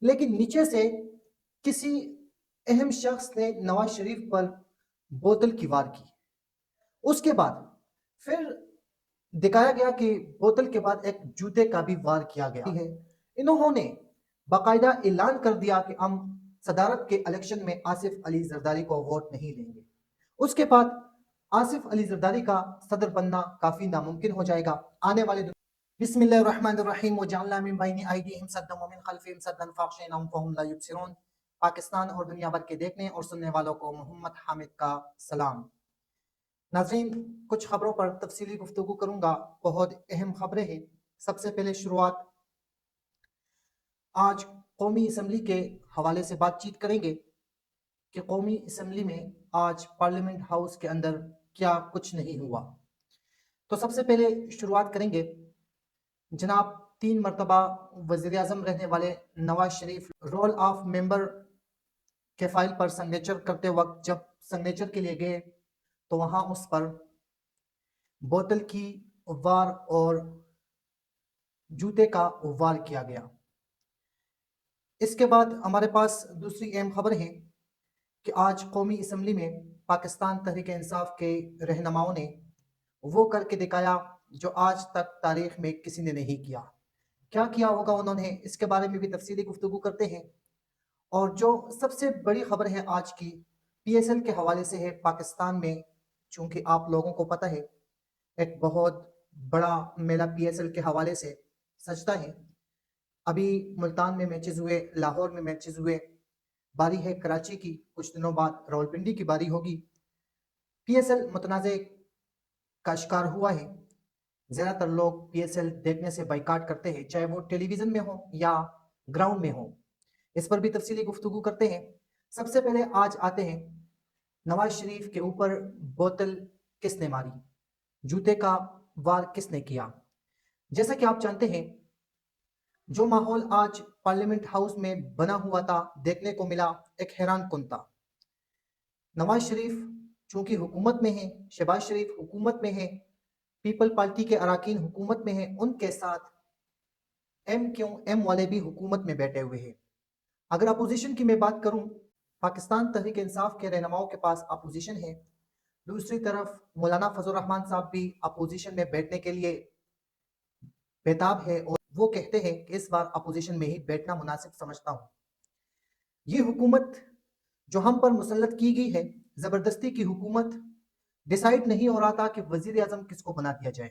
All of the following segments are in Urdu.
لیکن نیچے سے کسی اہم شخص نے نواز شریف پر بوتل کی وار کی۔ اس کے بعد پھر دکھایا گیا کہ بوتل کے بعد ایک جوتے کا بھی وار کیا گیا ہے۔ انہوں نے باقاعدہ اعلان کر دیا کہ ہم صدارت کے الیکشن میں آصف علی زرداری کو ووٹ نہیں دیں گے۔ اس کے بعد آصف علی زرداری کا صدر بننا کافی ناممکن ہو جائے گا آنے والے دنوں۔ بسم اللہ الرحمن الرحیم وجعلنا من بین ایدیہم سدا ومن خلفہم سدا فاغشیناہم فہم لا یبصرون۔ پاکستان اور دنیا بھر کے دیکھنے اور سننے والوں کو محمد حامد کا سلام۔ ناظرین، کچھ خبروں پر تفصیلی گفتگو کروں گا، بہت اہم خبریں ہیں۔ سب سے پہلے شروعات آج قومی اسمبلی کے حوالے سے بات چیت کریں گے کہ قومی اسمبلی میں آج پارلیمنٹ ہاؤس کے اندر کیا کچھ نہیں ہوا۔ تو سب سے پہلے شروعات کریں گے جناب 3 مرتبہ وزیر اعظم رہنے والے نواز شریف رول آف ممبر کے فائل پر سگنیچر کرتے وقت جب سگنیچر کے لیے گئے تو وہاں اس پر بوتل کی وار اور جوتے کا وار کیا گیا۔ اس کے بعد ہمارے پاس دوسری اہم خبر ہے کہ آج قومی اسمبلی میں پاکستان تحریک انصاف کے رہنماؤں نے وہ کر کے دکھایا جو آج تک تاریخ میں کسی نے نہیں کیا۔ کیا کیا ہوگا انہوں نے، اس کے بارے میں بھی تفصیلی گفتگو کرتے ہیں۔ اور جو سب سے بڑی خبر ہے آج کی پی ایس ایل کے حوالے سے ہے۔ پاکستان میں چونکہ آپ لوگوں کو پتہ ہے ایک بہت بڑا میلہ پی ایس ایل کے حوالے سے سجتا ہے۔ ابھی ملتان میں میچز ہوئے، لاہور میں میچز ہوئے، باری ہے کراچی کی، کچھ دنوں بعد راولپنڈی کی باری ہوگی۔ پی ایس ایل متنازع کا شکار ہوا ہے۔ زیادہ تر لوگ پی ایس ایل دیکھنے سے بائیکاٹ کرتے ہیں، چاہے وہ ٹیلی ویژن میں ہو یا گراؤنڈ میں ہو۔ اس پر بھی تفصیلی گفتگو کرتے ہیں۔ سب سے پہلے آج آتے ہیں نواز شریف کے اوپر بوتل کس نے ماری، جوتے کا وار کس نے کیا۔ جیسا کہ آپ جانتے ہیں جو ماحول آج پارلیمنٹ ہاؤس میں بنا ہوا تھا، دیکھنے کو ملا، ایک حیران کن تھا۔ نواز شریف چونکہ حکومت میں ہیں، شہباز شریف حکومت میں ہیں، پیپل پارٹی کے اراکین حکومت میں ہیں، ان کے ساتھ ایم کیو ایم والے بھی حکومت میں بیٹھے ہوئے ہیں۔ اگر اپوزیشن کی میں بات کروں، پاکستان تحریک انصاف کے رہنماؤں کے پاس اپوزیشن ہے، دوسری طرف مولانا فضل الرحمان صاحب بھی اپوزیشن میں بیٹھنے کے لیے بیتاب ہے اور وہ کہتے ہیں کہ اس بار اپوزیشن میں ہی بیٹھنا مناسب سمجھتا ہوں۔ یہ حکومت جو ہم پر مسلط کی گئی ہے، زبردستی کی حکومت، ڈیسائیڈ نہیں ہو رہا تھا کہ وزیر اعظم کس کو بنا دیا جائے۔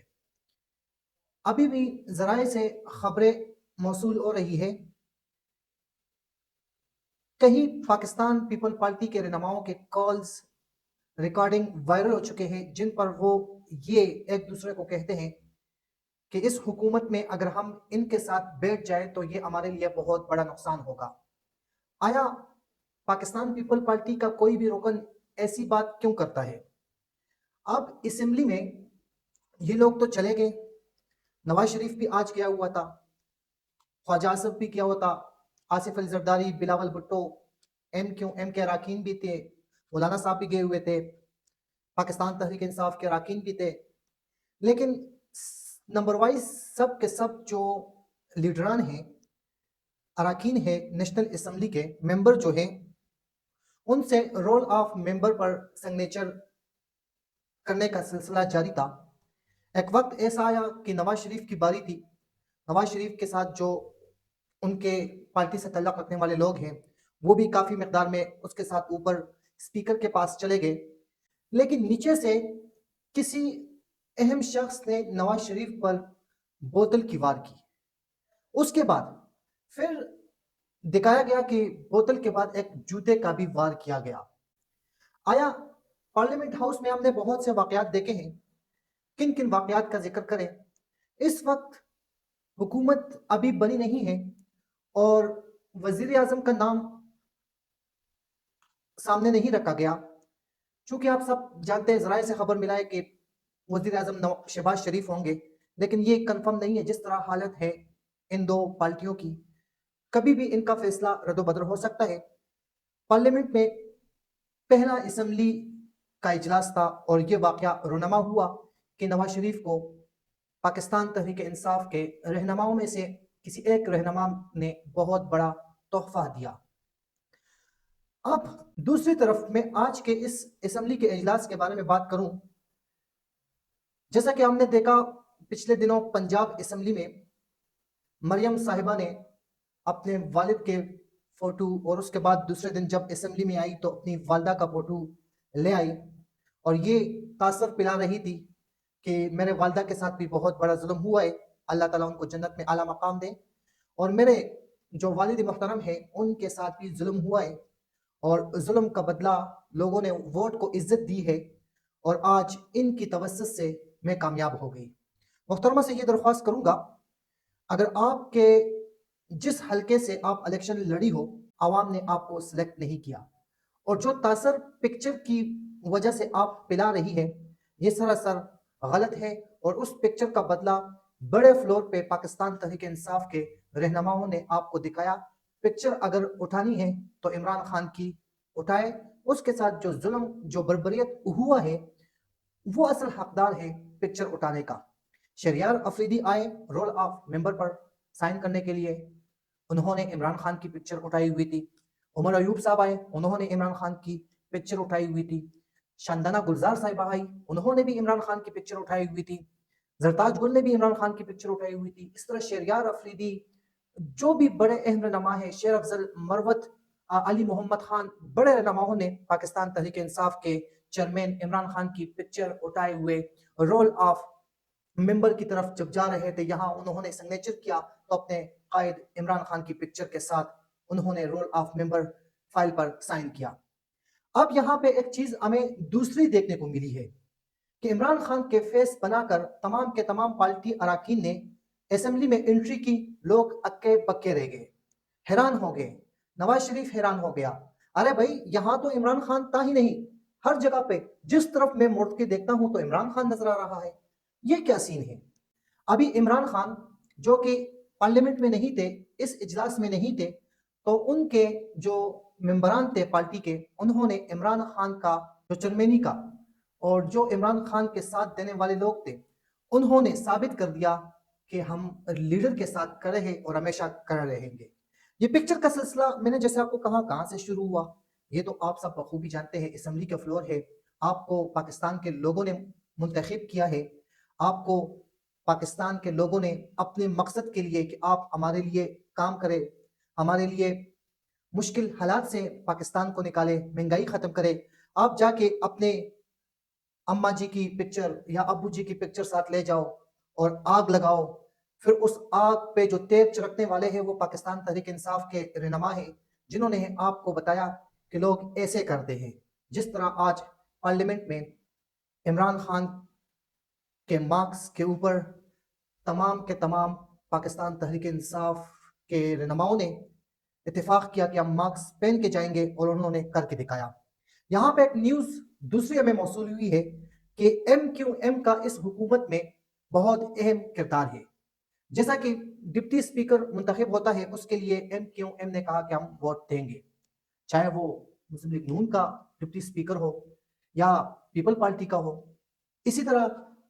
ابھی بھی ذرائع سے خبریں موصول ہو رہی ہے، کہیں پاکستان پیپل پارٹی کے رہنماؤں کے کالز ریکارڈنگ وائرل ہو چکے ہیں جن پر وہ یہ ایک دوسرے کو کہتے ہیں کہ اس حکومت میں اگر ہم ان کے ساتھ بیٹھ جائیں تو یہ ہمارے لیے بہت بڑا نقصان ہوگا۔ آیا پاکستان پیپل پارٹی کا کوئی بھی رکن ایسی بات کیوں کرتا ہے؟ اب اسمبلی میں یہ لوگ تو چلے گئے، نواز شریف بھی آج گیا ہوا تھا، خواجہ آصف بھی کیا ہوا تھا، Asif Ali Zardari, Bilawal Bhutto, MQM کے اراکین بھی تھے، مولانا صاحب بھی گئے ہوئے تھے، پاکستان تحریک انصاف کے اراکین بھی تھے، لیکن نمبر وائز سب کے سب جو لیڈران ہیں، اراکین ہیں نیشنل اسمبلی کے ممبر جو ہیں، ان سے رول آف ممبر پر سگنیچر کرنے کا سلسلہ جاری تھا۔ ایک وقت ایسا آیا کہ نواز شریف کی باری تھی، نواز شریف کے ساتھ جو ان کے پارٹی سے تعلق رکھنے والے لوگ ہیں وہ بھی کافی مقدار میں اس کے ساتھ اوپر اسپیکر کے پاس چلے گئے، لیکن نیچے سے کسی اہم شخص نے نواز شریف پر بوتل کی وار کی۔ اس کے بعد پھر دکھایا گیا کہ بوتل کے بعد ایک جوتے کا بھی وار کیا گیا۔ آیا پارلیمنٹ ہاؤس میں ہم نے بہت سے واقعات دیکھے ہیں، کن کن واقعات کا ذکر کریں؟ اس وقت حکومت ابھی بنی نہیں ہے اور وزیر اعظم کا نام سامنے نہیں رکھا گیا، چونکہ آپ سب جانتے ہیں، ذرائع سے خبر ملا ہے کہ وزیر اعظم شہباز شریف ہوں گے، لیکن یہ کنفرم نہیں ہے۔ جس طرح حالت ہے ان دو پارٹیوں کی، کبھی بھی ان کا فیصلہ رد و بدل ہو سکتا ہے۔ پارلیمنٹ میں پہلا اسمبلی کا اجلاس تھا اور یہ واقعہ رونما ہوا کہ نواز شریف کو پاکستان تحریک انصاف کے رہنماؤں میں سے کسی ایک رہنما نے بہت بڑا تحفہ دیا۔ اب دوسری طرف میں آج کے اس اسمبلی کے اجلاس کے بارے میں بات کروں، جیسا کہ ہم نے دیکھا پچھلے دنوں پنجاب اسمبلی میں مریم صاحبہ نے اپنے والد کے فوٹو، اور اس کے بعد دوسرے دن جب اسمبلی میں آئی تو اپنی والدہ کا فوٹو لے آئی اور یہ تاثر پلا رہی تھی کہ میرے والدہ کے ساتھ بھی بہت بڑا ظلم ہوا ہے، اللہ تعالیٰ ان کو جنت میں اعلیٰ مقام دے، اور میرے جو والد محترم ہیں ان کے ساتھ بھی ظلم ہوا ہے، اور ظلم کا بدلہ لوگوں نے ووٹ کو عزت دی ہے، اور آج ان کی توسط سے میں کامیاب ہو گئی۔ محترمہ سے یہ درخواست کروں گا، اگر آپ کے جس حلقے سے آپ الیکشن لڑی ہو، عوام نے آپ کو سلیکٹ نہیں کیا، اور جو تاثر پکچر کی وجہ سے آپ پلا رہی ہے یہ سراسر غلط ہے، اور اس پکچر کا بدلہ بڑے فلور پہ پاکستان تحریک انصاف کے رہنماؤں نے آپ کو دکھایا۔ پکچر اگر اٹھانی ہے تو عمران خان کی اٹھائے، اس کے ساتھ جو ظلم جو بربریت ہوا ہے وہ اصل حقدار ہے پکچر اٹھانے کا۔ شہریار افریدی آئے رول آف ممبر پر سائن کرنے کے لیے، انہوں نے عمران خان کی پکچر اٹھائی ہوئی تھی۔ عمر ایوب صاحب آئے، انہوں نے عمران خان کی پکچر اٹھائی ہوئی تھی۔ شاندانہ گلزار صاحبہ آئی، انہوں نے بھی عمران خان کی پکچر اٹھائی ہوئی تھی۔ زرتاج گل نے بھی عمران خان کی پکچر اٹھائی ہوئی تھی۔ اس طرح شہریار افریدی، جو بھی بڑے اہم رہنما ہیں، شیر افضل، مروت، علی محمد خان، بڑے رہنماؤں نے پاکستان تحریک انصاف کے چیئرمین عمران خان کی پکچر اٹھائے ہوئے رول آف ممبر کی طرف جب جا رہے تھے، یہاں انہوں نے سگنیچر کیا تو اپنے قائد عمران خان کی پکچر کے ساتھ انہوں نے رول آف ممبر فائل پر سائن کیا۔ اب یہاں پہ ایک چیز ہمیں دوسری دیکھنے کو ملی ہے کہ عمران خان کے فیس بنا کر تمام کے تمام پارٹی اراکین نے اسمبلی میں انٹری کی، لوگ اکے بکے رہ گئے، حیران ہو گئے۔ نواز شریف حیران ہو گیا، ارے بھائی یہاں تو عمران خان تھا ہی نہیں، ہر جگہ پہ جس طرف میں مڑ کے دیکھتا ہوں تو عمران خان نظر آ رہا ہے، یہ کیا سین ہے؟ ابھی عمران خان جو کہ پارلیمنٹ میں نہیں تھے، اس اجلاس میں نہیں تھے، تو ان کے جو ممبران تھے پارٹی کے، انہوں نے عمران خان کا جو چرمینی کا اور جو عمران خان کے ساتھ دینے والے لوگ تھے، انہوں نے ثابت کر دیا کہ ہم لیڈر کے ساتھ کھڑے ہیں اور ہمیشہ کھڑے رہیں گے۔ یہ پکچر کا سلسلہ میں نے جیسے آپ کو کہا کہاں سے شروع ہوا، یہ تو آپ سب بخوبی جانتے ہیں، اسمبلی کا فلور ہے، آپ کو پاکستان کے لوگوں نے منتخب کیا ہے، آپ کو پاکستان کے لوگوں نے اپنے مقصد کے لیے کہ آپ ہمارے لیے کام کرے، ہمارے لیے مشکل حالات سے پاکستان کو نکالے، مہنگائی ختم کرے، آپ جا کے اپنے اماں جی کی پکچر یا ابو جی کی پکچر ساتھ لے جاؤ اور آگ لگاؤ، پھر اس آگ پہ جو تیل چڑکنے والے ہیں وہ پاکستان تحریک انصاف کے رہنما ہیں، جنہوں نے آپ کو بتایا کہ لوگ ایسے کرتے ہیں۔ جس طرح آج پارلیمنٹ میں عمران خان کے مارکس کے اوپر تمام کے تمام پاکستان تحریک انصاف کے رہنماؤں نے اتفاق کیا کہ ہم مارکس پہن کے جائیں گے، اور انہوں نے کر کے دکھایا۔ یہاں پہ ایک نیوز دوسری ہمیں موصول ہوئی ہے کہ ایم کیو ایم کا اس حکومت میں بہت اہم کردار ہے۔ جیسا کہ ڈپٹی اسپیکر منتخب ہوتا ہے، اس کے لیے ایم کیو ایم نے کہا کہ ہم ووٹ دیں گے، چاہے وہ مسلم لیگ نون کا ڈپٹی اسپیکر ہو یا پیپل پارٹی کا ہو۔ اسی طرح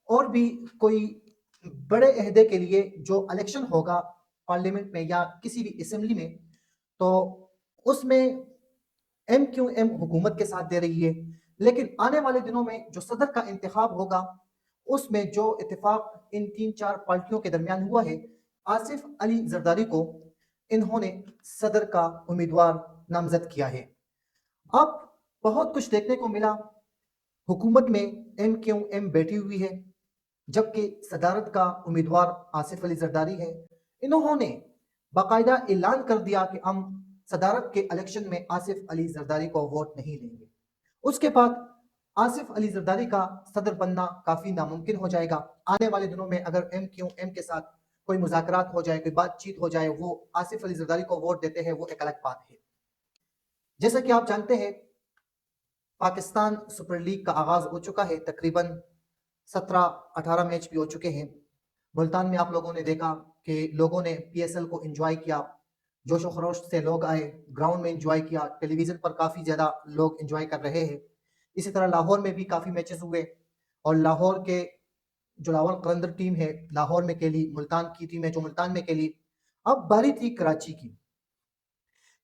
اور بھی کوئی بڑے عہدے کے لیے جو الیکشن ہوگا پارلیمنٹ میں یا کسی بھی اسمبلی میں، تو اس میں ایم کیو ایم حکومت کے ساتھ دے رہی ہے، لیکن آنے والے دنوں میں جو صدر کا انتخاب ہوگا اس میں جو اتفاق ان 3-4 پارٹیوں کے درمیان ہوا ہے، آصف علی زرداری کو انہوں نے صدر کا امیدوار نامزد کیا ہے۔ اب بہت کچھ دیکھنے کو ملا، حکومت میں ایم کیو ایم بیٹھی ہوئی ہے، جبکہ صدارت کا امیدوار آصف علی زرداری ہے۔ انہوں نے باقاعدہ اعلان کر دیا کہ ہم صدارت کے الیکشن میں آصف علی زرداری کو ووٹ نہیں دیں گے۔ اس کے بعد آصف علی زرداری کا صدر بننا کافی ناممکن ہو جائے گا۔ آنے والے دنوں میں اگر ایم کیو ایم کے ساتھ کوئی مذاکرات ہو جائے، کوئی بات چیت ہو جائے، وہ آصف علی زرداری کو ووٹ دیتے ہیں، وہ ایک الگ بات ہے۔ جیسا کہ آپ جانتے ہیں پاکستان سپر لیگ کا آغاز ہو چکا ہے، تقریباً 17-18 میچ بھی ہو چکے ہیں۔ ملتان میں آپ لوگوں نے دیکھا کہ لوگوں نے پی ایس ایل کو انجوائے کیا، جوش و خروش سے لوگ آئے، گراؤنڈ میں انجوائے کیا، ٹیلی ویژن پر کافی زیادہ لوگ انجوائے کر رہے ہیں۔ اسی طرح لاہور میں بھی کافی میچز ہوئے، اور لاہور کے جو لاہور قلندر ٹیم ہے لاہور میں کھیلی، ملتان کی ٹیم ہے جو ملتان میں کھیلی، اب باری تھی کراچی کی۔